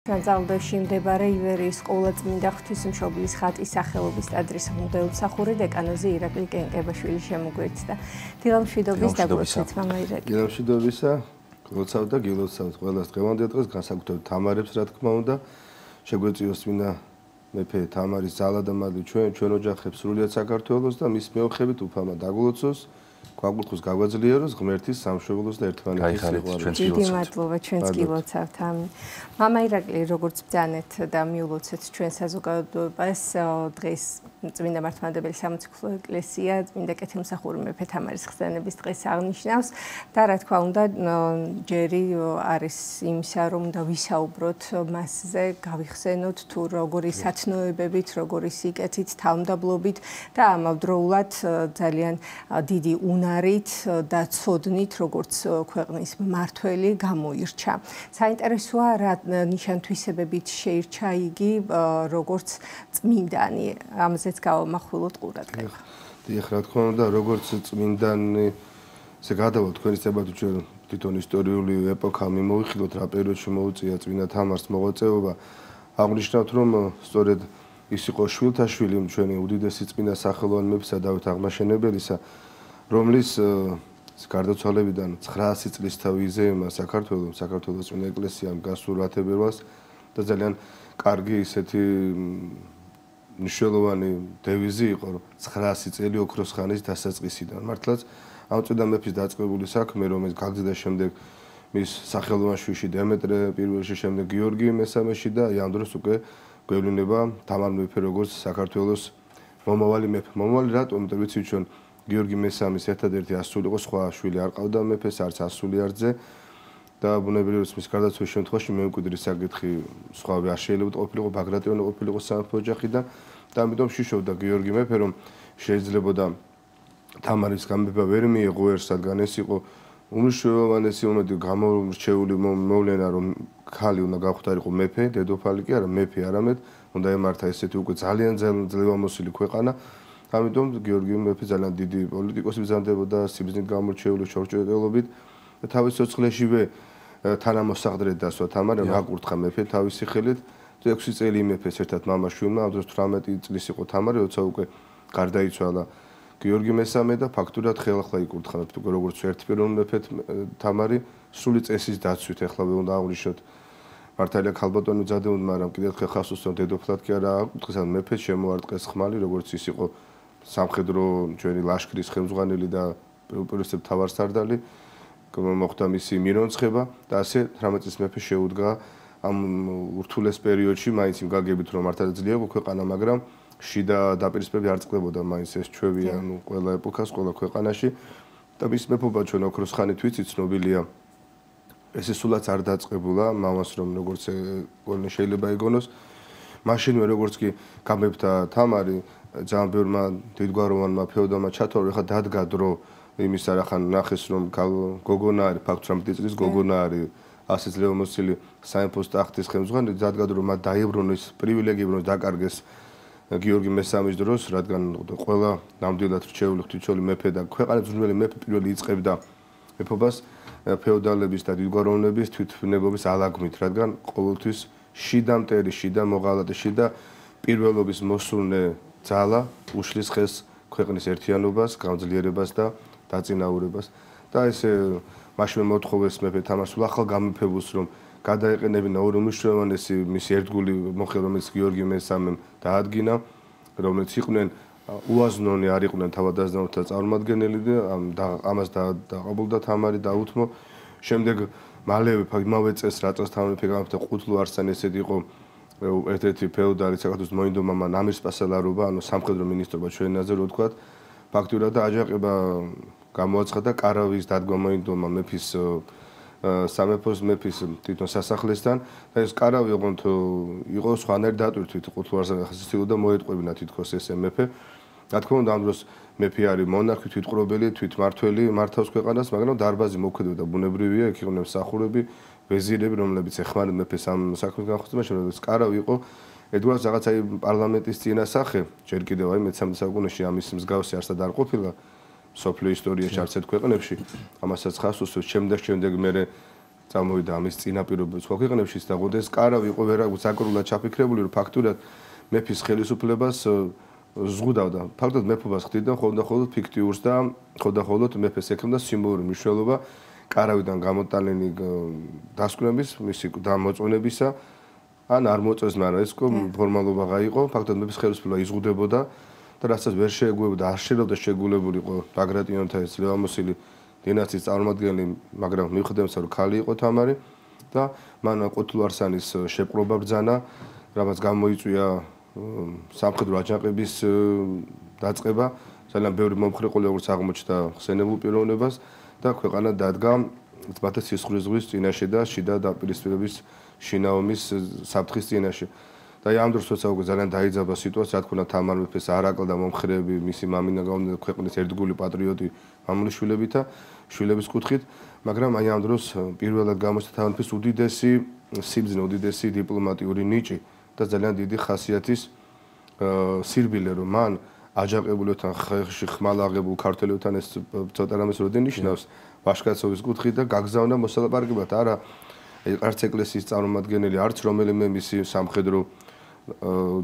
Ზალდოში მდებარე ივერიის სკოლა-წმინდა ღვთისმშობლის ხატის სახელობის ტაძრის მღვდელმსახური დეკანოზი ირაკლი კენკებაშვილი შემოგვერდდა. დილამშვიდობის დაგვეცეთ მამა ირაკლი. დილამშვიდობისა, გლოცავთ და გილოცავთ ყველას დღევანდელ დღეს, განსაკუთრებით თამარებს, რა თქმა უნდა. შეგვეწიოს წმინდა მეფე თამარის ძალა და მადლი ჩვენ ოჯახებს სრულიად საქართველოს და მის მეოხებით უფალმა დაგლოცოს. გვაკურთხოს გაგვაძლიეროს ღმერთის სამშობლოს და ერთმანეთის სიყვარული. დიდი მადლობა ჩვენს გილოცავთ. მამა ირაკლი, როგორც ბრძანეთ და მიულოცეთ ჩვენ საზოგადოებას დღეს წმინდა მართლმადიდებელი სამოციქულო ეკლესია წმინდა კეთილმსახური მეფე თამარის ხსენების დღეს აღნიშნავს და რა თქმა უნდა ჯერი არის იმისა რომ და ვისაუბროთ მასზე, გავიხსენოთ თუ როგორი სათნოებებით, როგორი სიკეთით, თავმდაბლობით და ამავდროულად ძალიან დიდი უნარით და ცოდნით, როგორც ქვეყნის მმართველი გამოირჩა. საინტერესოა რა ნიშან-თვისებებით შეირჩა იგი როგორც წმინდანი. ამაზეც გავამახვილოთ ყურადღება. დიახ, რა თქმა უნდა, როგორც წმინდანი, ესე გადავალ თქვენის დებათ ჩვენ თვითონ ისტორიული ეპოქა მიმოვიხილოთ, რა პერიოდში მოუწია წმინდა თამარს მოღვაწეობა. აღნიშნავთ, რომ სწორედ ის იყო შვილთაშვილი ჩვენი უდიდესი წმინდა სახელოვანი მეფისა დავით აღმაშენებელისა, რომლის გარდაცვალებიდან 900 წლის თავი იზეიმა საქართველოს წმინდა ეკლესიამ გასულ რათებერვალს და ძალიან კარგი ისეთი მნიშვნელოვანი დევიზი იყო, რომ 900 წელი ოქროს ხანის დასაწყისიდან. მართლაც ამ წმინდა მეფის დაწყებული საქმე, რომელიც გაგზავნა შემდეგ მის სახელოვან შვილში დემეტრე პირველში, შემდეგ გიორგი მესამეში და ამ დროს უკვე გვევლინება თამარ მეფე როგორც საქართველოს მომავალი მეფე. მომავალი რატომ? იმიტომ რომ ვიცით ჩვენ გიორგი მესამის ერთადერთი ასული იყო, სხვა შვილი არ ყავდა მეფეს, არც ასული არძე და ბუნებრივია რომ მის გარდაცვალების შემთხვევაში მემკვიდრის საკითხი სხვავე არ შეიძლება ყოფილიყო, ბაგრატიონი ყოფილიყო სამეფო ოჯახიდან და ამიტომ შიშობდა გიორგი მეფე რომ შეიძლებოდა თამარის გამეფება ვერ მიიღო ერთ, რადგან ეს იყო უმნიშვნელოვანესი მომენტი გამორჩეული მოვლენა, რომ ქალი უნდა გახვდარიყო მეფე, დედოფალი კი არა, მეფე არამედ უნდა ემართა ესეთი უკვე ძალიან ძლევამოსილი ქვეყანა. ამიტომ გიორგი მეფე ძალიან დიდი პოლიტიკოსი ბრძანდებოდა, სიბრძნით გამორჩეული ჩორჭეტელობით და თავის სიცოცხლეშივე თანამოსახდრედ დასვა თამარი, აკურთხა მეფე თავისი ხელით. 6 წელი მეფეს ერთად მამა-შვილმა, ამ დროს 18 წლის იყო თამარი, როცა უკვე გარდაიცვალა გიორგი მესამე და ფაქტურად ხელახლა იკურთხა მეფე, როგორც ერთპიროვნ მეფეთ თამარი, სრული წესის დაცვით. ეხლა უნდა აღვნიშნოთ მართალია ქალბატონი მზადეუნ, მაგრამ კიდევ ხელ ხას უსწრებთ დედოფლად კი არა აკურთხეს, ან მეფეს შემოარტყეს ხმალი, როგორც ის იყო სამხედრო ჩვენი ლაშქრის ხელმძღვანელი და უპირისპირ თავარსარდალი, მოხდა მისი მირონცხება და ასე 18 წლის მეფე შეუდგა ამ ურთულეს პერიოდში, მაინც იმ გაგებით რომ მართალია ძლიერა ქვეყანა, მაგრამ შიდა დაპირისპირება არ წყდებოდა მაინც ეს ჩვევი, ანუ ყველა ეპოქას, ყველა ქვეყანაში და მის მეფობა ჩვენ ოქროს ხანით ვიცით, ცნობილია. ესე სულაც არ დაწყებულა, მამას რომ როგორც შეიძლება იგონოს, მაშინვე როგორც კი გამეფდა თამარი, ძალიან ბევრმა დიდგვაროვანმა ფეოდალმა ჩათვალა, ეხლა დადგა დრო იმისა, რახან ნახეს რომ გოგონა არის, ფაქტ 18 წლის გოგონა არის, ასე ძლევამოსილი სამეფოს ტახტის ხელმძღვანელი, დადგა დრო მათ დაიბრუნოს პრივილეგიები, რომ დაკარგეს გიორგი მესამის დროს, რადგან ყველა ნამდვილად რჩეული ღვთისმშობელი მეფე და ქვეყანის ძნელი მეფე პირველი იწყებდა მეფობას ფეოდალების და დიდგვაროვნების თვითნებობის ალაგმით, რადგან ყოველთვის შიდა მტერი, შიდა მოღალატე, შიდა პირველობის მოსულნე ძალა უშლის ხელს ქვეყნის ერთიანობას, გამძლიერებას და დაწინაურებას და ესე მაშინ მოთხოვეს მეფე თამარს ახალ გამეფებულს რომ გადაეყენებინა ორი უმნიშვნელოვანესი მისი ერთგული მოხელე, რომელიც გიორგი მესამემ დაადგინა, რომელიც იყვნენ უაზნონი არ იყვნენ თავადაზნაურთა წარმომადგენელი და ამას დაყაბულდა თამარი დაუთმო. შემდეგ მალევე იმავე წელს რა წელს თამარი გამეფდა ყუთლუ არსანი ესეთი იყო ერთ-ერთი ფეოდალი საქართველოს მოინდო მამა ნამირსპასალარობა, ანუ სამხედრო მინისტრობა ჩვენი აზრით რო ვთქვათ, ფაქტურად და აჯანყება გამოაცხადა კარავის დადგმა მოინდომა მეფის სამეფოს მეფის თვითონ სასახლესთან და ეს კარავი ოღონდ იყო სხვანაირ დატვირთვით ყუთლუ არსანი ხასიათობდა მოეტყვებინა თითქოს ესე მეფე. რა თქმა უნდა ამ დროს მეფე არის მონარქი, თვითყრობელი, თვითმართველი, მართავს ქვეყანას, მაგრამ დარბაზი მოქმედებდა ბუნებრივია, იქ იყვნენ მსახურები, ვეზირები, რომლებიც ეხმარებდნენ მეფეს ამ საქმის განხორციელებაში, რომელიც კარავი იყო ერთგვარად რაღაცა პარლამენტის წინასახე, ჯერ კიდევ აი მე-13 საუკუნეში ამის მსგავსი არსად არ ყოფილა სოფლიო ისტორიაში არც ერთ ქვეყნებში, ამასაც ხას უსვევს შემდეგ მე წამოვიდა ამის წინაპირობებს სხვა ქვეყნებშიც და ღოდეს კარავი იყო ვერა საკრულად ჩაფიქრებული, რომ ფაქტურად მეფის ხელისუფლებას ზღუდავდა. ფაქტობრივად მეფობას ხდიდა ხოლმე ფიქტიურს და ხოლმე მეფეს ექნებოდა სიმბოლური მნიშვნელობა კარავიდან გამოტანილი დასკვნების, მისი დამოწმებისა ან არ მოწეს, მაგრამ ეს ფორმალობა გაიყო, ფაქტობრივად მეფის ხელისუფლება იზღუდებოდა და რასაც ვერ შეეგუებოდა, არ შეიძლება შეგულებულიყო ბაგრატიონთა ეს ლევამოსილი დინასტიის წარმომადგენელი, მაგრამ მიუხედავად რომ ქალი იყო თამარი და მან ყუთლუარსანის შეპყრობა ბრძანა, რამაც გამოიწვია სამხედრო აჯანყების დაწყება, ძალიან ბევრი მომხრე ყოლა როგორც აღმოჩნდა ხსენებულ პიროვნებას და ქვეყანა დადგა თბათა სისხლის ზღვის წინაშე და შიდა დაპირისპირების შინაომის საფრთხის წინაშე. და ამ დროს როცა უკვე ძალიან დაიძაბა სიტუაცია, რა თქმა უნდა თამარ მეფეს არ აკლდა და მომხრეები, მისი მამინა გამოდიოდა ქვეყნის ერთგული პატრიოტი მამულიშვილებით და შვილების კუთხით, მაგრამ აი ამ დროს პირველად გამოჩნდა თამარ მეფის უდიდესი სიბრძნე, უდიდესი დიპლომატიური ნიჭი და ძალიან დიდი ხასიათის სირბილე, რომ მან აჯანყებულებთან ხეხში ხმალაღებულ ქართველებთან ეს ცოტა რამეს როდი ნიშნავს ვაშკაცოვის კუთხით და გაგზავნა მოსალაპარაკებლად, არა არც ეკლესიის წარმომადგენელი, არც რომელიმე მისი სამხედრო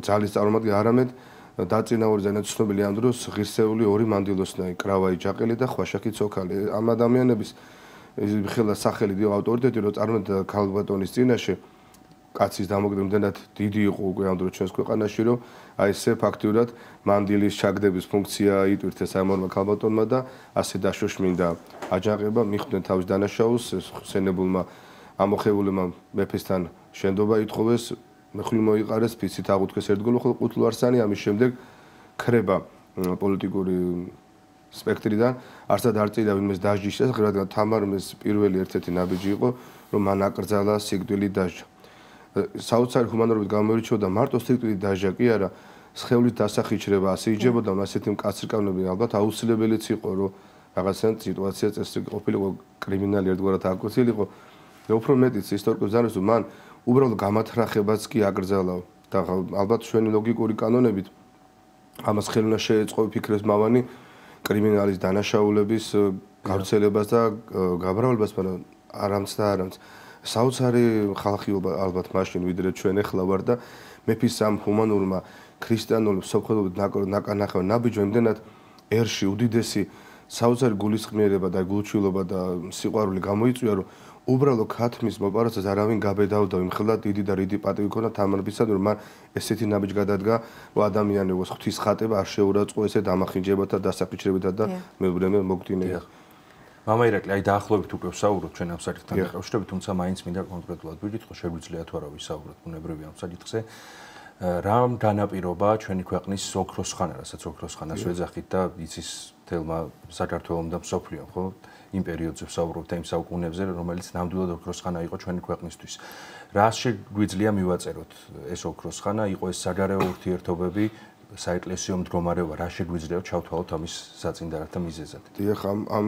ძალის წარმომადგენელი, არამედ დაწინაურდა ძალიან ცნობილი ამ დროს ღირსეული ორი მანდილოსნაი, კრავაი ჯაყელი და ხვაშაკი ცოქალი. ამ ადამიანების ხელა სახელი დიდი ავტორიტეტი რო წარმოდგა ქალბატონის წინაშე, კაცის დამოკიდებულებით დიდი იყო უკვე ამ დროს ჩვენს ქვეყანაში, რომ აი ესე ფაქტურად მანდილის ჩაგდების ფუნქცია იტვირთა სამომავლო ქალბატონმა და ასე დაშოშმინდა აჯანყება, მიხვდნენ თავის დანაშაულს, ხსენებულმა ამოხევულებმა მეფესთან შენდობა ითხოვეს, მეხვლი მოიყარეს, ფიცით აღუთქვეს ერთგულო, ხოლო ყუთლუარსანი ამის შემდეგ ქრება პოლიტიკური სპექტრიდან, არცად არ წიდა ვინმეს დასჯის შესახებ, რადგან თამარმეს პირველი ერთ-ერთი ნაბიჯი იყო, რომ მან აკრძალა სიკვდილი დასჯა. საოცარი ჰუმანურობით გამოირჩეოდა მარტო სიკვდილი დასჯა კი არა, სხეულის დასახიჩრება ასე იჯებოდა, ასეთი მკაცრკავნები ალბათ აუცილებელიც იყო, რომ რაღაცა სიტუაცია წესრიგი ყოფილიყო, კრიმინალი ერთგვარად აკუთილიყო. და უფრო მეტიც ისტორიკოსებს ზარებს, რომ მან უბრალოდ გამათრახებაც კი აკრძალა და ალბათ ჩვენი ლოგიკური კანონებით ამას ხელი უნდა შეეწყო ფიქრებს მავანი კრიმინალის დანაშაულების გავრცელებას და გაბრალებას, მაგრამ არამც და არამც საოცარი ხალხიობა ალბათ მაშინ ვიდრე ჩვენ ახლა ვარ და მეფის ამ ჰუმანურმა ქრისტიანულ სოფლობით ნაკანახევ ნაბიჯო იმდენად ერში უდიდესი საოცარი გულისხმიერება და გულჩვილობა და სიყვარული გამოიწვია, რომ უბრალოდ ქათმის მოპარაცას არავინ გაბედავდა, იმხელა დიდი და რიდი პატივი ქონდა თამარბისად, რომ მან ესეთი ნაბიჯი გადადგა, რომ ადამიანი იყოს ღვთის ხატება, არ შეურაცხყო ესე დამახინჯებათა, დასაფიჩრებათა და მეუბნებელ მოგდინება. მამა ირაკლი, აი დაახლოებით უკვე ვსაუბრობთ ჩვენ ამ საკითხთან დაკავშირებით, თუმცა მაინც მინდა კონკრეტულად ვიგითხრა, შეგვიძლია თუ არა ვისაუბროთ ბუნებრივია ამ საკითხზე. რამ განაპირობა ჩვენი ქვეყნის ოქროს ხანა, რასაც ოქროს ხანას ვეძახით და იცის თელმა საქართველოს და მსოფლიო, ხო? იმ პერიოდზე ვსაუბრობთ იმ საუკუნეებზე, რომელიც ნამდვილად ოქროს ხანა იყო ჩვენი ქვეყნისთვის. რა შეგვიძლია მივაწეროთ ეს ოქროს ხანა, იყო ეს საგარეო ურთიერთობები, საეკლესიო მდგომარეობა, რა შეგვიძლია ჩავთვალოთ ამის საწინდარათა მიზეზად. დიახ, ამ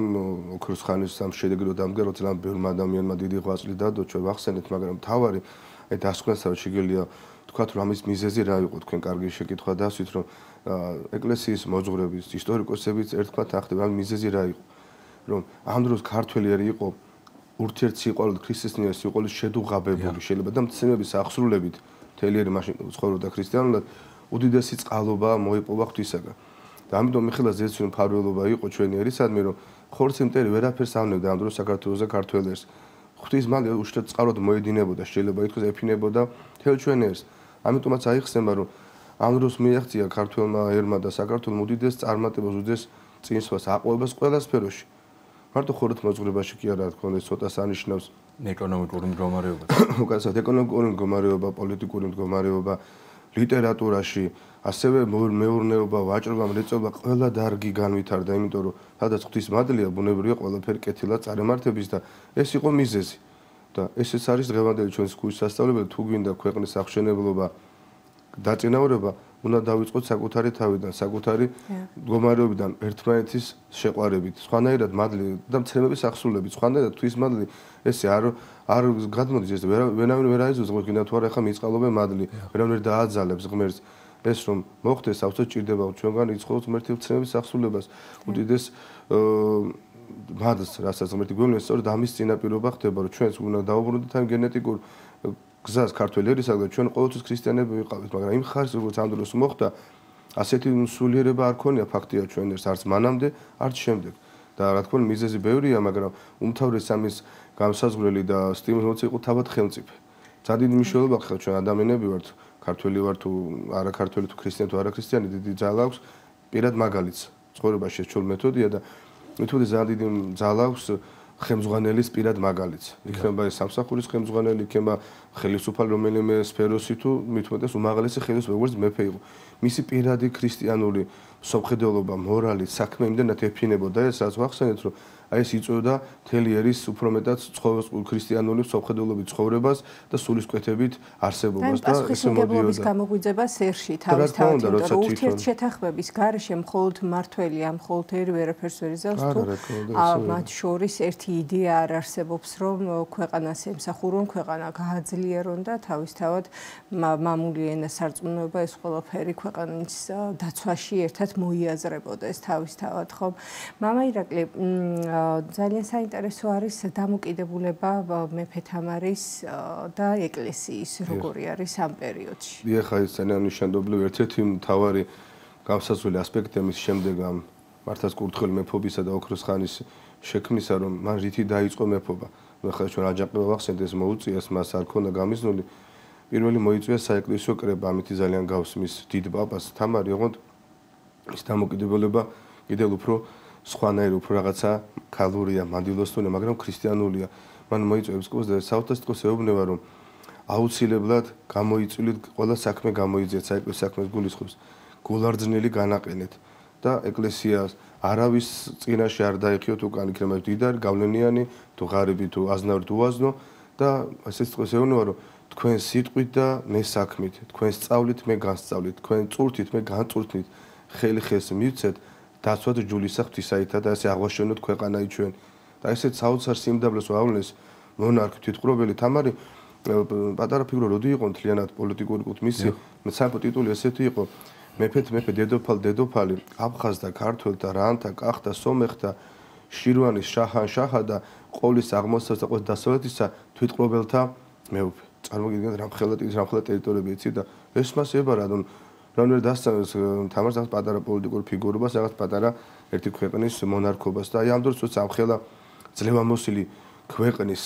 ოქროს ხანის ამ შედეგი რო დამდგარო, ძალიან ბევრმა ადამიანმა დიდი ღვაწლი დადო, ჩვენ ვახსენეთ, მაგრამ თავარი აი დასკვნასთან შეგიძლია თქვათ, რომ ამის მიზეზი რა იყო, თქვენ კარგი შეკითხვა დასვით, რომ ეკლესიის მოძღვრების, ისტორიკოსებიც ერთხმად ახდება, ამ მიზეზი რა იყო. რომ ამ დროს ქართველი იყო ურთიერთსიყვარულით ქრისტესნიერ სიყვარულით შედუღაბებული შეიძლება და მცემების აღსრულებით თელიერი მაშინ ცხოვრობდა ქრისტიანულად უდიდესი წყალობა მოიპოვა ღვთისაგან და ამიტომ მიხელა ზეციური მფარველობა იყო ჩვენი ერისადმი, რომ ხორცი მტერი ვერაფერს ავნებდა ამ დროს საქართველოს და ქართველებს. ღვთის მალე უშუალოდ წყაროდ მოედინებოდა, შეიძლება ითქვას ეფინებოდა თელ ჩვენ ერს. ამიტომაც აიხსნება, რომ ამ დროს მიაღწია ქართველმა ერმა და საქართველოს უდიდეს წარმატებას, უდიდეს წინსვლას, აყვებას ყველა სფეროში. მარტო ხორეთ მოძღვრებაში კი არა, თქო, ეს ცოტას ანიშნავს ეკონომიკური მდგომარეობა. უკაცრავად ეკონომიკური მდგომარეობა, პოლიტიკური მდგომარეობა, ლიტერატურაში, ასევე მეურნეობა, ვაჭრობა, მრეწველობა ყველა დარგი განვითარდა, იმიტომ რომ სადაც ღვთის მადლია, ბუნებრივია ყველაფერი კეთილად წარემართების და ეს იყო მიზეზი. და ესეც არის დღევანდელი ჩვენს ქუჩის სასწავლებელი, თუ გვინდა ქვეყნის აღშენებლობა, დაწინაურება, უნდა დავიწყოთ საკუთარი თავიდან, საკუთარი მდგომარეობიდან, ერთმანეთის შეყვარებით. სხვანაირად მადლი და მცემების აღსრულებით, სხვანაირად ღვთის მადლი ესე არ გადმოდის, ეს ვერავინ ვერ აიზოს, გინდა თუ არა ახლა მიწყალობენ მადლი, ვერავინ ვერ დააძალებს ღმერთს. ეს რომ მოხდეს, ავსო ჭირდება ჩვენგან იცხოვოთ ღმერთის მცემების აღსრულებას, უდიდეს მადლს რასაც ღმერთი გვეუბნება, სწორედ ამის წინაპირობა ხდება, რომ ჩვენს უნდა დავუბრუნდეთ ამ გენეტიკურ გზას ქართველ ერისაგ და ჩვენ ყოველთვის ქრისტიანები ვიყავით, მაგრამ იმ ხარს როგორც ამ დროს მოხდა, ასეთი სულიერება არ ქონია ფაქტია ჩვენ ერს არც მანამდე, არც შემდეგ. და რა თქმა უნდა მიზეზი ბევრია, მაგრამ უმთავრეს ამის გამსაზღვრელი და სტიმული იყო თავად ხელმწიფე. ძალიან დიდი მნიშვნელობა აქვს ჩვენ ადამიანები ვართ, ქართველი ვართ თუ არა ქართველი თუ ქრისტიანი თუ არა ქრისტიანი, დიდი ძალა აქვს პირად მაგალითს. ცხოვრებაში ეს ჩვენი მეთოდია და მეთოდი ძალიან დიდი ძალა აქვს ხელმძღვანელის პირად მაგალითს. იქნება ეს სამსახურის ხელმძღვანელი, იქნება ხელისუფალი რომელიმე სფეროსი თუ მithumetes უმაღლესი ხელისუფალი როგორც მეფე იყო. მისი პირადი ქრისტიანული სოფხედელობა, მორალი, საქმე იმდენად ეფინებოდა ეს, რაც ვახსენეთ, რომ აი ეს იწვევდა მთელი ერის უფრო მეტად ქრისტიანული სოფხედელობით ცხოვრებას და სულისკვეთებით არსებობას და ესე მოდიოდა. გამოგვიძებას ერში თავისთავად, რომ ურთიერთშეთანხმების გარეშე მხოლოდ მართველი ამ მხოლოდ ერი ვერაფერს ვერ იზავს თუ მათ შორის ერთი იდეა არ არსებობს, რომ ქვეყანას ემსახურონ, ქვეყანა გააძლიერონ და თავისთავად მამული ენა სარწმუნოება ეს ყველაფერი ქვეყანის დაცვაში ერთად მოიაზრებოდეს თავისთავად, ხო? მამა ირაკლი ძალიან საინტერესო არის დამოკიდებულება მეფე თამარის და ეკლესიის როგორი არის ამ პერიოდში. ეხლა ეს ძალიან ნიშანდობლივი ერთ-ერთი მთავარი გამსაზღვრელი ასპექტია მის შემდეგ ამ მართლაც კურთხეველი მეფობისა და ოქროს ხანის შექმნისა, რომ მან რითი დაიწყო მეფობა. ეხლა ჩვენ აჯანყება ვახსენეთ ეს მოუწიეს, მას არ ქონდა გამიზნული. პირველი მოიწვია საეკლესიო კრება, ამითი ძალიან გავს მის დიდ პაპას თამარი, ოღონდ ის დამოკიდებულება კიდევ უფრო სხვანაირი უფრო რაღაცა ქალურია, მანდილოსტონია, მაგრამ ქრისტიანულია. მან მოიწვევს კურსს და საუთასტიკოს ეუბნება, რომ აუცილებლად გამოიწვილეთ ყველა საქმე გამოიძიეთ, საეკლესიო საქმეს გულისხმობს. გულარძნელი განაყენეთ და ეკლესიას არავის წინაშე არ დაიხიოთ უკან იქნება დიდარი, გავლენიანი, თუ ღარიბი, თუ აზნავი, თუ უაზნო და ასე სიტყვას ეუბნება, რომ თქვენ სიტყვით და მე საქმით, თქვენ სწავლით, მე განსწავლით, თქვენ წურთით, მე განწურთით, ხელი ხელს მივცეთ დაცვად ჯულისა ღვთისაითა და ასე აღვაშენოთ ქვეყანაი ჩვენ. და ესეც საოცარ სიმდაბლეს ვავლენს მონარქი თვითყრობელი თამარი პატარა ფიგურა როდი იყო მთლიანად პოლიტიკური კუთ მისი სამეფო ტიტული ესეთი იყო მეფეთ მეფე დედოფალი აფხაზთა ქართველთა რანთა კახთა სომეხთა შირვანის შაჰა და ყოლის აღმოსავლეთ და ყოლის დასავლეთისა თვითყრობელთა მეუფე. წარმოგიდგენთ რამხელა ტერიტორიები იცი და ეს მას ებარა რომ დასწავლეს თამარს რაღაც პატარა პოლიტიკურ ფიგურობას, რაღაც პატარა ერთი ქვეყნის მონარქობას და აი ამ დროს როცა ამხელა ძლევამოსილი ქვეყნის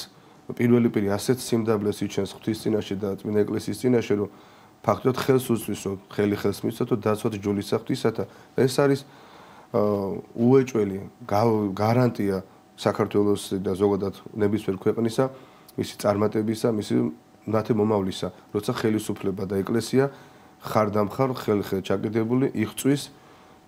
პირველი პირი ასეთ სიმდაბლეს იჩენს ღვთის წინაშე და წმინდა ეკლესიის წინაშე, რომ ფაქტობრივად ხელს უსწვისო, ხელი ხელს მისცეთო დაცვად ჯულისა ღვთისათა. ეს არის უეჭველი გარანტია საქართველოს და ზოგადად ნებისმიერ ქვეყნისა, მისი წარმატებისა, მისი მათი მომავლისა, როცა ხელისუფლება და ეკლესია ხარდამხარ ხელ-ხელ ჩაკიდებული იღწვის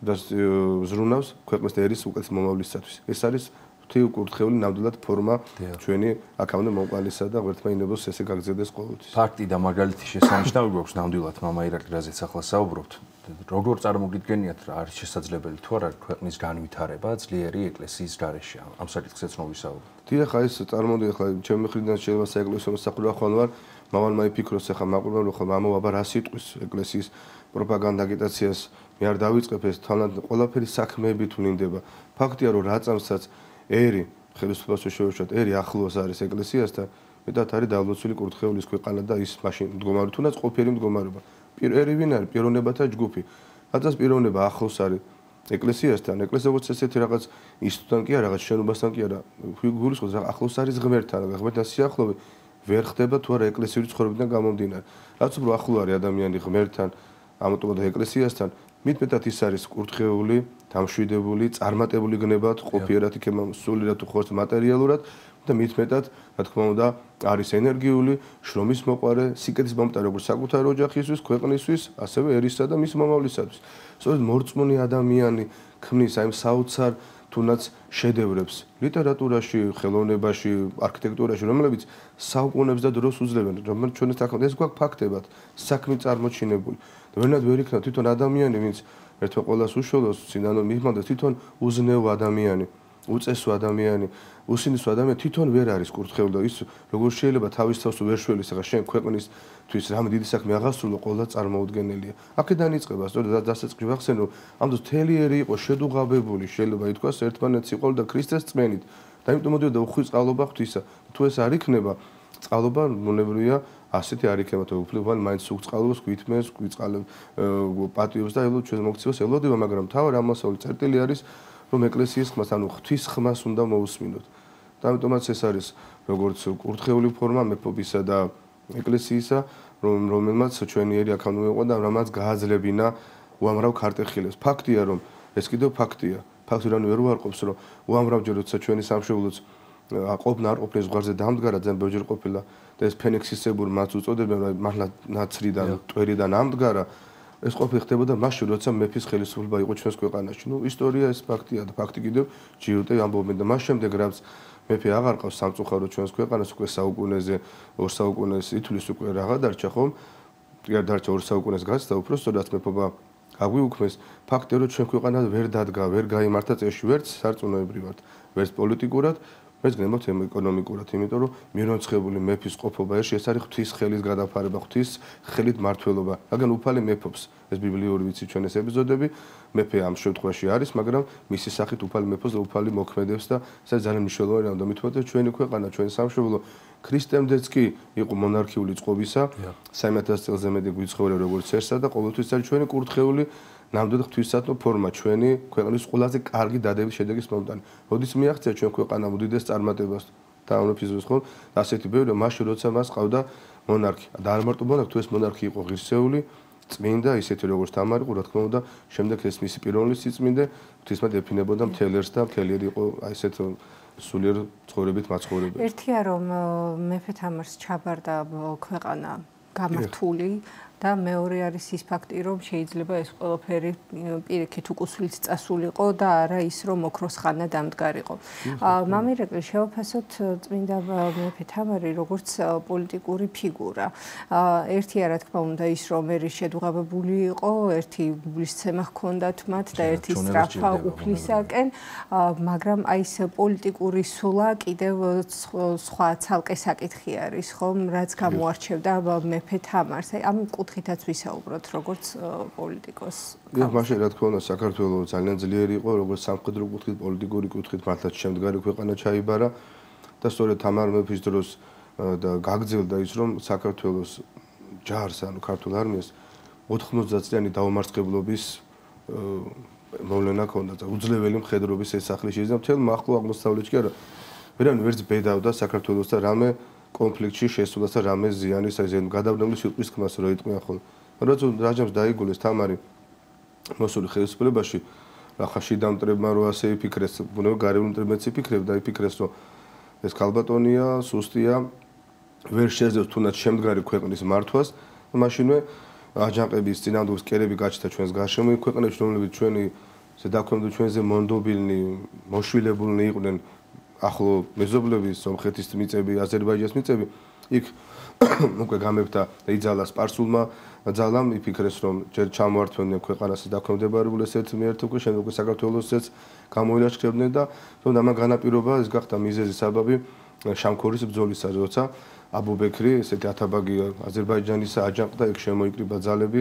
და ზრუნავს ქვეყნის და ერის უკეთ მომავლისათვის. ეს არის ღვთისკურთხეველი ნამდვილად ფორმა ჩვენი აქამდე მომყალისა და ღმერთმაინებოს ესე გაგზელდეს ყოველთვის. ფაქტი და მაგალითი შესანიშნავი გვაქვს ნამდვილად მამა ირაკლი, რაზეც ახლა საუბრობთ. როგორ წარმოგიდგენიათ რა არის შესაძლებელი თუ არა ქვეყნის განვითარება ძლიერი ეკლესიის გარეშე? ამ საკითხზეც მოვისაუბროთ. დიახ, ეს წარმოვიდი ახლა ჩემი მხრიდან შეიძლება საეკლესიო მოსახლე ახლა ვარ მამალმა იფიქროს ახლა მაყურებელ ხო მამაობა რა სიტყვის ეკლესიის პროპაგანდა აგიტაციას მე არ დავიწყებ ეს თალანტ ყველაფერი საქმეებით ვლინდება. ფაქტია რომ რა წამსაც ერი ხელისუფლებას შევეშოთ ერი ახლოს არის ეკლესიასთან მეტად არის დალოცული კურთხეულის ქვეყანა და ის მაშინ მდგომარე თუნდაც ყოფილი მდგომარეობა. ერი ვინ არის პიროვნებათა ჯგუფი. რადგან პიროვნება ახლოს არის ეკლესიასთან, ეკლესია როგორც ესეთი რაღაც ინსტიტუტთან კი არა, რაღაც შენობასთან კი არა, გულისხმობს ახლოს არის ღმერთთან, ღმერთთან სიახლოვე ვერ ხდება თუ არა ეკლესიური ცხოვრებიდან გამომდინარე. რაც უფრო ახლო არის ადამიანი ღმერთთან, ამიტომ და ეკლესიასთან, მithumetat ის არის კურთხეული, დამშვიდებული, წარმატებული გნებად, ყოფიერად იქნება სულიერად თუ ხორცს მატერიალურად და მithumetat, რა თქმა უნდა, არის ენერგიული, შრომის მოყვარე, სიკეთის მომტარი როგორც საკუთარი ოჯახისთვის, ქვეყნისთვის, ასევე ერისა და მის მომავლისათვის. სწორედ მორწმუნე ადამიანი ქმნის აი საოცარ თუნდაც შედევრებს ლიტერატურაში, ხელოვნებაში, არქიტექტურაში, რომლებიც საუკუნეებს და დროს უძლებენ, რომელიც ჩვენს თქმით ეს გვაქვს ფაქტებად, საქმე წარმოჩინებული. და ვერნად ვერ იქნა თვითონ ადამიანი, ვინც ერთმა ყოველას უშველოს, სინანო მიღმანდეს თვითონ უზნეო ადამიანი, უწესო ადამიანი, უსინისო ადამიანი თვითონ ვერ არის კურთხეული და ის როგორ შეიძლება თავის თავს ვერ შველის ახლა შენ ქვეყნისთვის რამე დიდი საქმე აღასრულო ყველა წარმოუდგენელია. აქედან იწყება სწორედ დასაწყისი ვახსენ რომ ამ დროს თელიერი იყო შედუღაბებული შეიძლება ითქვას ერთმანეთს სიყვარული და ქრისტეს წმენით და იმიტომ მოდიოდა უხვი წყალობა ღვთისა. თუ ეს არ იქნება წყალობა მონევრია ასეთი არ იქნება თუ უფლებან მაინც უკ წყალობს გვითმეს გვიწყალებ პატიობს და ელო ჩვენ მოგცევს ელოდება მაგრამ თავი ამასაული წერტილი არის რომ ეკლესიის ხმას ანუ ღვთის ხმას უნდა მოусმინოთ და ამიტომაც ეს არის როგორც კურთხეული ფორმა მეფობისა და ეკლესიისა რომელმაც ჩვენიერი აქამდე მიყვება და რამაც გააძლებინა უამრავ ქარტეხილებს ფაქტია რომ ეს კიდევ ფაქტია ფაქტი რომ ვერ ვარყოფს რომ უამრავჯერ როცა ჩვენი სამშობლოც ყოფნა არ ყოფნის ზღვარზე დამდგარა ძალიან ბევრჯერ ყოფილა და ეს ფენიქსისებურ მას უწოდებენ რომ მართლა ნაცრიდან ტვერიდან ამდგარა ეს ყოფილი ხდებოდა მაშინ როცა მეფის ხელისუფლება იყო ჩვენს ქვეყანაში ნუ ისტორია ეს ფაქტია და ფაქტი კიდევ ჯიუტე ამბობენ და მას შემდეგ რაც მეფე აღარ ყავს სამწუხარო ჩვენს ქვეყანას უკვე საუკუნეზე 2 საუკუნეს ითვლის უკვე რაღა დარჩა ხომ დარჩა 2 საუკუნეს გასცდა უფრო სწორად მეფობა აგვიუქმეს ფაქტია რომ ჩვენ ქვეყანა ვერ დადგა ვერ გაიმართა წესში ვერც სარწმუნოებრივად ვერც პოლიტიკურად ეს გნებავთ ეკონომიკურად, იმიტომ რომ მირონცხებული მეფის ყოფობა ეს არის ღვთის ხელის გადაფარება, ღვთის ხელით მართლობა. მაგრამ უფალი მეფობს. ეს ბიბლიური ვიცი ჩვენ ეს ეპიზოდები, მეფე ამ შემთხვევაში არის, მაგრამ მისი სახით უფალი მეფობს და უფალი მოქმედებს და ეს ძალიან მნიშვნელოვანი რამ და მithmetot ჩვენი ქვეყანა, ჩვენი სამშობლო ქრისტემდეც კი იყო მონარქიული წყობისა, 300 წელზე მეტი გვიცხოვრე როგორც ერთსა და ყოველთვის არის ჩვენი კურთხეული ნამდვილ ღვთისმსახურო ფორმა ჩვენი ქვეყნის ყველაზე კარგი დადების შედეგის მომტანი. როდის მიაღწია ჩვენ ქვეყანა უდიდეს წარმატებას და ამოფიზოს ხო? ასეთი ბევრი მაშინ როცა მას ყავდა მონარქი. და არ მარტო მონარქი, თუ ეს მონარქი იყო ღირსეული, წმინდა, ისეთი როგორც თამარი ყო, რა თქმა უნდა, შემდეგ ეს მისი პირველი სიწმინდე ღვთისმად ეფინებოდა მთელერს და მთლიერი იყო აი ესეთ სულიერ ცხოვრებით მაცხოვრებელი. ერთია რომ მეფე თამარს ჩაბარდა ქვეყანა გამართული და მეორე არის ის ფაქტი, რომ შეიძლება ეს ყველაფერი პირიქით უკუსვლით წასულიყო და არა ის, რომ ოქროს ხანა დამდგარიყო. მამირეკლი შევაფასოთ წმინდა მეფე თამარი როგორც პოლიტიკური ფიგურა. ერთია რა თქმა უნდა ის, რომ ერი შედუღაბებული იყო, ერთი გულისცემა ჰქონდათ მათ და ერთი სწრაფა უფლისაკენ, მაგრამ აი ეს პოლიტიკური სულა კიდევ სხვა ცალკე საკითხი არის, ხომ, რაც გამოარჩევდა მეფე თამარს. აი ამ კუთხითაც ვისაუბროთ როგორც პოლიტიკოს. მაშინ რა თქმა უნდა საქართველოს ძალიან ძლიერი იყო როგორც სამხედრო კუთხით, პოლიტიკური კუთხით მართლაც შემდგარი ქვეყანა ჩაიბარა და სწორედ თამარ მეფის დროს და გაგრძელდა ის რომ საქართველოს ჯარს ანუ ქართულ არმიას 90 წლიანი დაუმარცხებლობის მოვლენა ჰქონდა და უძლეველი მხედრობის ესახლი შეიძლება მთელ ახლო აღმოსავლეთში კი არა ვერან ვერც ბედავდა საქართველოს და რამე კონფლიქტში შესულას და რამე ზიანის აი ზენ გადავნებლის სიტყვის ხმას რო იტყვიან ხოლმე. როცა რაჯამს დაიგულეს თამარი მოსული ხელისუფლებაში რახაში დამტრებმა რო ასე იფიქრეს, ბუნებრივ გარეული მტრებმაც იფიქრებდა, იფიქრეს რომ ეს ქალბატონია, სუსტია, ვერ შეძლებს თუნდაც შემდგარი ქვეყნის მართვას, მაშინვე აჯანყების წინააღმდეგ კერები გაჩნდა ჩვენს გარშემო ქვეყნებში, რომლებიც ჩვენი ზედაქვემდე ჩვენზე მონდობილნი, მოშვილებულნი იყვნენ ახლო მეზობლების სომხეთის მიწები, აზერბაიჯანის მიწები, იქ უკვე გამებდა და იძალა სპარსულმა ძალამ იფიქრეს რომ ჯერ ჩამოართვენენ ქვეყანას დაქვემდებარებულ ესეთ მიერთებულ შემდეგ საქართველოსაც გამოილაშქრებდნენ და თუმცა ამ განაპირობა ეს გახდა მიზეზი საბაბი შამქორის ბრძოლისა, როცა აბუბექრი ესეთი ათაბაგი აზერბაიჯანისა აჯანყდა, იქ შემოიკრიბა ძალები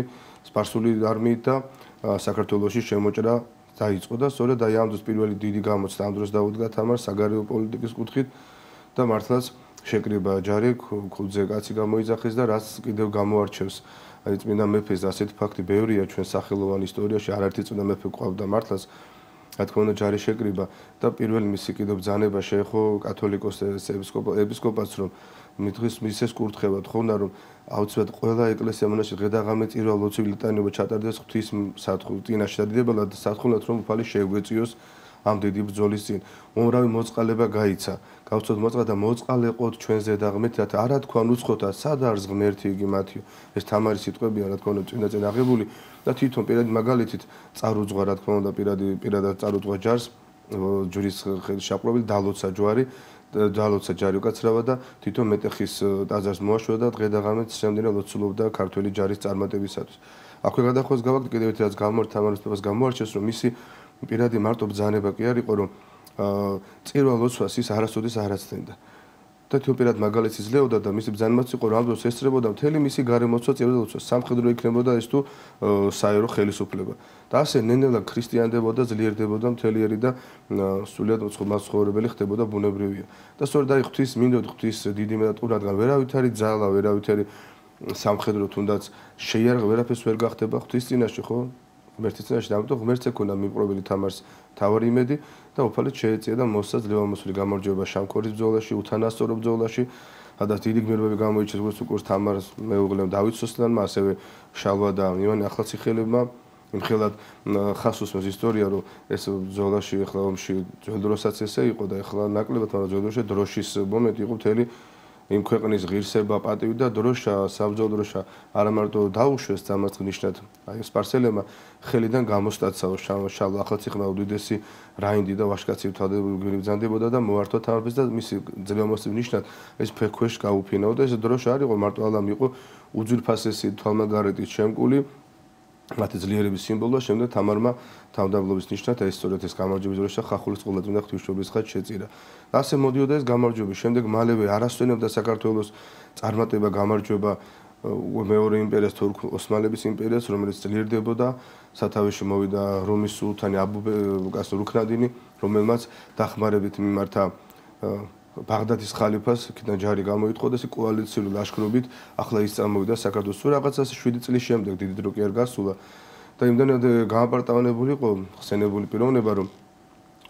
სპარსული არმიით და საქართველოში შემოჭრა დაიწყო და სწორედ აი ამ დროს პირველი დიდი გამოცდა ამ დროს დაუდგა თამარ საგარეო პოლიტიკის კუთხით და მართლაც შეკრიბა ჯარი ქუძე კაცი გამოიძახეს და რაც კიდევ გამოარჩევს აი წმინდა მეფეს ასეთი ფაქტი ბევრია ჩვენ სახელოვან ისტორიაში არაერთი წმინდა მეფე ყავდა მართლაც რა თქმა უნდა ჯარი შეკრიბა და პირველი მისი კიდევ ბრძანება შეეხო კათოლიკოსებს ეპისკოპოსს რომ მითხვის მისეს კურთხევად ხონდა რომ აუცილებლად ყველა ეკლესია მონასტერი ღედაღამე წირვა ლოცვი ლიტანიობა ჩატარდეს ღვთის წინაშე დადიდებულად და სათხოვნად რომ უფალი შეგვეწიოს ამ დიდი ბრძოლის წინ უმრავი მოწყალება გაიცა გავცოთ მოწყალება და მოწყალეყოთ ჩვენზე დაღმეთ რათა არა თქვან უცხოთა სად არის ღმერთი იგი მათიო ეს თამარი სიტყვებია რა თქმა უნდა წინაწინ აღებული და თვითონ პირადი მაგალითით წარუძღვა რა თქმა უნდა პირადად წარუძღვა ჯარს ჯვრის შაპყრობილი დალოცა ჯვარი დალოცა ჯარი უკაცრავა და თვითონ მეტეხის ტაძარს მოაშორა და დღედაღამე შემდგენელ ლოცულობდა ქართველი ჯარის წარმატებისათვის. აქვე გადახვევას გავაკეთე კიდევ ერთი რაც თამარის პაპას გამოარჩევს რომ მისი პირადი მარტო ბრძანება კი არ იყო რომ წირვა ლოცვას ის არასოდეს არ აცდენდა. და თვითონ მაგალითი ძლეოდა და მისი ბრძანებაც იყო რომ ამ დროს ესწრებოდა მთელი მისი გარემოცვა წირვა ლოცვას. სამხედრო იქნებოდა ეს თუ საერო ხელისუფლება. და ასე ნენელა ქრისტიანდებოდა, ძლიერდებოდა მთლიერი და სულიად მაცხოვრებელი ხდებოდა ბუნებრივია. და სწორედ აი ღვთის მინდოდ ღვთის დიდი მეტად, რადგან ვერავითარი ძალა, ვერავითარი სამხედრო თუნდაც შეიარაღ ვერაფერს ვერ გახდება ღვთის წინაშე, ხო? ღმერთის წინაშე, ამიტომ ღმერთს ექონა მიპყრობილი თამარს თავარი იმედი და უფალით შეეწია და მოსცა ძლევამოსული გამარჯვება შამქორის ბრძოლაში, უთანასწორო ბრძოლაში, სადაც დიდი გმირობები გამოიჩეს როგორც უკურს თამარს მეუღლემ დავით სოსლანმა, ასევე შალვა და ივანე ახალციხელებმა. იმხელად ხას უსმენს ისტორია, რომ ეს ბრძოლაში ახლა ომში ძველ დროსაც ესე იყო და ახლა ნაკლებად, მაგრამ ძველ დროში დროშის მომენტი იყო მთელი იმ ქვეყნის ღირსება, პატივი და დროშა, საბრძოლო დროშა არა მარტო დაუშვეს დამარცხ ნიშნად აი სპარსელებმა, ხელიდან გამოსტაცაო შალვა ახალციხემა უდიდესი რაინდი და ვაშკაცი თავდებული ბრძანდებოდა და მოართვა თამარბეს და მისი ძლევამოსილ ნიშნად ეს ფექვეშ გაუფინაო და ეს დროშა არ იყო მარტო ალამ იყო უძვირფასესი თვალმაგარეტით შემკული მათი ძლიერების სიმბოლო და შემდეგ თამარმა თავდაბლობის ნიშნად ეს სწორედ ეს გამარჯვების დროშა ხახულის ყოლაწმინდა ღვთისმშობლის ხად შეწირა. და ასე მოდიოდა ეს გამარჯვება. შემდეგ მალევე არასვენებდა საქართველოს წარმატება გამარჯვება მეორე იმპერიას თურქ ოსმალების იმპერიას, რომელიც ძლიერდებოდა. სათავეში მოვიდა რომის სულთანი აბუბეკრ რუქნადინი, რომელმაც დახმარებით მიმართა ბაღდადის ხალიფას, იქიდან ჯარი გამოიტყო და ეს კოალიციური ლაშქრობით ახლა ის წამოვიდა საქართველოს. სულ რაღაცას 7 წლის შემდეგ დიდი დრო კი არ გასულა და იმდენად გააპარტავანებული იყო ხსენებული პიროვნება, რომ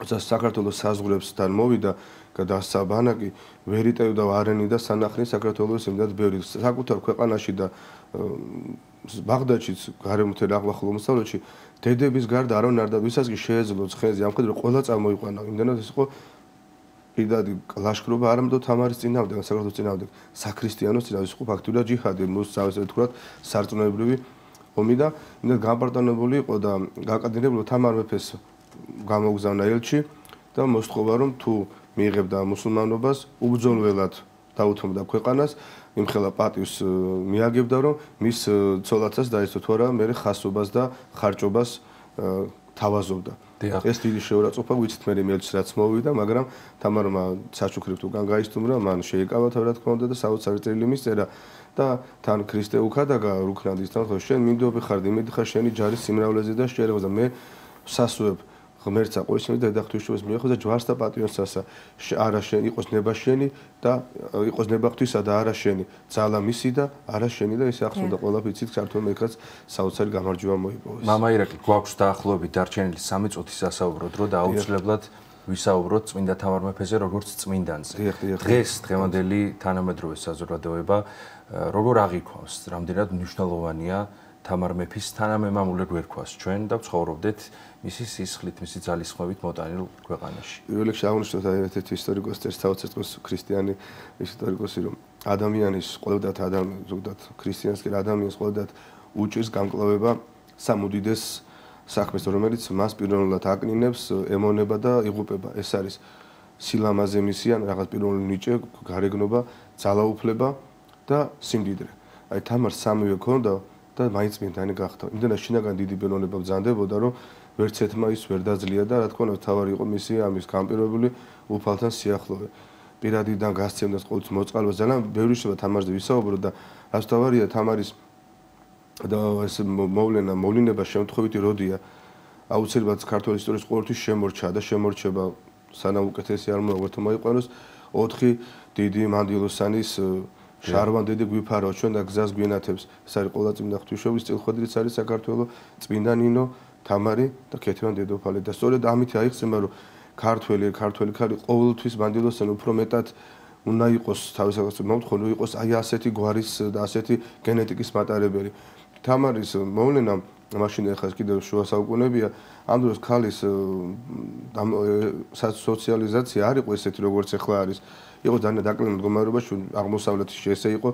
როცა საქართველოს საზღვრებსთან მოვიდა გადასცა ბანაკი, ვერ იტევდა არენი და სანახნი საქართველოს იმდენად ბევრი საკუთარ ქვეყანაში და ბაღდადშიც გარემოთელ ახლახან მოსავლეთში დედების გარდა არავინ არ და ვისაც კი შეეძლო ცხენზე ამხედრო ყველა წამოიყვანა. იმდენად ეს იყო პირდადი ლაშქრობა არ ამდო თამარის წინააღმდეგ, საქართველოს წინააღმდეგ, საქრისტიანოს წინააღმდეგ, ის იყო ფაქტურად ჯიჰადი, მოსავსე თქვათ, სარწმუნოებრივი ომი და იმდენად გააპარტანებული იყო და გააკადირებული თამარ მეფეს გამოგზავნა ელჩი და მოსთხოვა რომ თუ მიიღებდა მუსულმანობას, უბრძოლველად დაუთმობდა ქვეყანას, იმხელა პატივს მიაგებდა რომ მის ცოლათაც დაესწრო თუ არა, მე ხასობას და ხარჭობას თავაზობდა. ეს დიდი შეურაცხყოფა ვიცით მე ელჩს რაც მოვიდა, მაგრამ თამარმა საჩუქრით უკან გაისტუმრა, მან შეიკავა თავ რა თქმა უნდა და საოცარი წელი მისწერა და თან ქრისტე უქადაგა რუქნადისთან, ხო შენ მინდობი ხარ, იმედი ხარ შენი ჯარის სიმრავლეზე და შეერება და მე ვსასუებ ღმერთსა ყოველთვის და ღვთისმშობელს მიეხოს და ჯვარს და პატიოსასა არა შენ იყოს ნება შენი და იყოს ნება ღვთისა და არა შენი ძალა მისი და არა შენი და ისე ახსოვდა ყველაფერს ქართულ მეკაც საოცარი გამარჯვება მოიპოვეს. მამა ირაკლი გვაქვს დაახლოებით დარჩენილი 3 წუთი სასაუბრო დრო და აუცილებლად ვისაუბროთ წმინდა თამარ მეფეზე როგორც წმინდანზე. დღეს დღევანდელი თანამედროვე საზოგადოება როგორ აღიქვამს, რამდენად მნიშვნელოვანია თამარ მეფის თანამემამულე გვერქვას ჩვენ და ვცხოვრობდეთ მისი სისხლით, მისი ძალისხმევით მოტანილ ქვეყანაში. პირველ რიგში აღნიშნოთ ერთ-ერთი ისტორიკოსი, საოცარ წელს ქრისტიანი ისტორიკოსი, რომ ადამიანის ყველდათ ზოგადად ქრისტიანს კი ადამიანის ყველდათ უჭირს გამკლავება სამ უდიდეს საქმეს, რომელიც მას პიროვნულად აკნინებს, ემონება და იღუპება. ეს არის სილამაზე მისი ან რაღაც პიროვნული ნიჭი, გარეგნობა, ძალაუფლება და სიმდიდრე. აი თამარს სამივე ქონდა და მაინც წმინდანი გახდა. იმდენად შინაგან დიდი პიროვნება ბრძანდებოდა, რომ ვერც ერთმა ის ვერ დაძლია და რა თქმა უნდა თავარი იყო მისი ამის გამპირობებული უფალთან სიახლოვე. პირადიდან გასცემდას ყოველთვის მოწყალება ძალიან ბევრი შევა თამარზე ვისაუბროთ და რაც თავარია თამარის და ეს მოვლინება შემთხვევითი როდია აუცილებლად ქართული ისტორიის ყოველთვის შემორჩა და შემორჩება სანამ უკეთესი არ მოგვერთო მოიყვანოს 4 დიდი მანდილოსანის შარვან დედი გვიფარო ჩვენ და გზას გვინათებს. ეს არის ყოვლადწმინდა ღვთისმშობლის წილხვედრიც არის საქართველოს წმინდა ნინო, თამარი და ქეთევან დედოფალი და სწორედ ამით აიხსნება რომ ქართველი ხარი ყოველთვის მანდილოსანი უფრო მეტად უნდა იყოს თავისუფლად მომთხოვნი იყოს აი ასეთი გვარის და ასეთი გენეტიკის მატარებელი. თამარის მოვლენამ მაშინ ახლა კიდევ შუა საუკუნეებია ამ დროს ქალის სოციალიზაცია არ იყო ესეთი როგორც ახლა არის. იყო ძალიან დაკლინებული მდგომარეობაში აღმოსავლეთში ესე იყო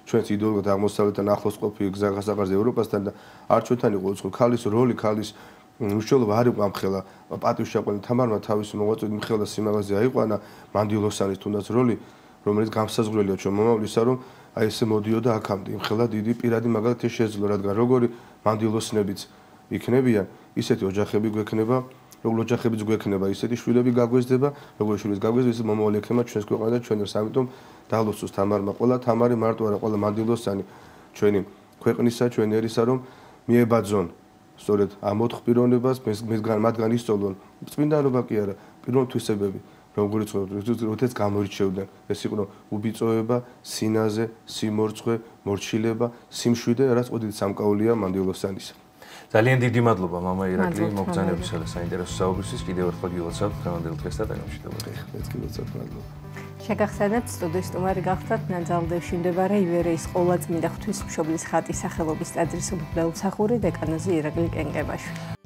ჩვენს იდეოლოგიად აღმოსავლეთთან ახლოს ყოფილი გზაგასაღარზე ევროპასთან და არ ჩვენთან იყო უცხო ქალის როლი ქალის მნიშვნელობა არ იყო ამხელა პატივშეყოლი თამარმა თავისი მოღვაწეობით მიხელა სიმაღლეზე აიყვანა მანდილოსანის თუნდაც როლი რომელიც გამსაზღვრელია ჩვენ მომავლისა რომ აი ესე მოდიოდა აქამდე იმხელა დიდი პირადი მაგალითი შეძლო რადგან როგორი მანდილოსნებიც იქნებიან ისეთი ოჯახები გვექნება როგორ ოჯახებიც გვექნება, ისეთი შვილები გაგვეზდება, როგორ შვილებს გაგვეზდება, ისე მომავალი ექნება ჩვენს ქვეყანას და ჩვენ ამიტომ დაღლოცოს თამარმა. ყველა თამარი მარტო არა, ყველა მანდილოსანი ჩვენი ქვეყნისა, ჩვენი ერისა, რომ მიებაძონ სწორედ ამ 4 პიროვნებას, მათგან ისწავლონ წმინდანობა კი არა, პიროვნთვისებები, როგორც როდესაც გამოირჩევდნენ. ეს იყო უბიწოება, სინაზე, სიმორცხვე, მორჩილება, სიმშვიდე, რაც ოდით სამკაულია მანდილოსანისა. ძალიან დიდი მადლობა მამა ირაკლი მოგზაურობისა და საინტერესო საუბრისთვის. კიდევ ერთხელ გილოცავთ დღევანდელ დღესთან დაკავშირებით. მეც გილოცავთ, მადლობა. შეგახსენებთ, სტუდიის სტუმარი გახდათ ნაძალდევში მდებარე ივერიის ყოლა წმინდა ღვთისმშობლის ხატის სახელობის ტაძრის მღვდელმსახური დეკანოზი ირაკლი კენკებაშვილი.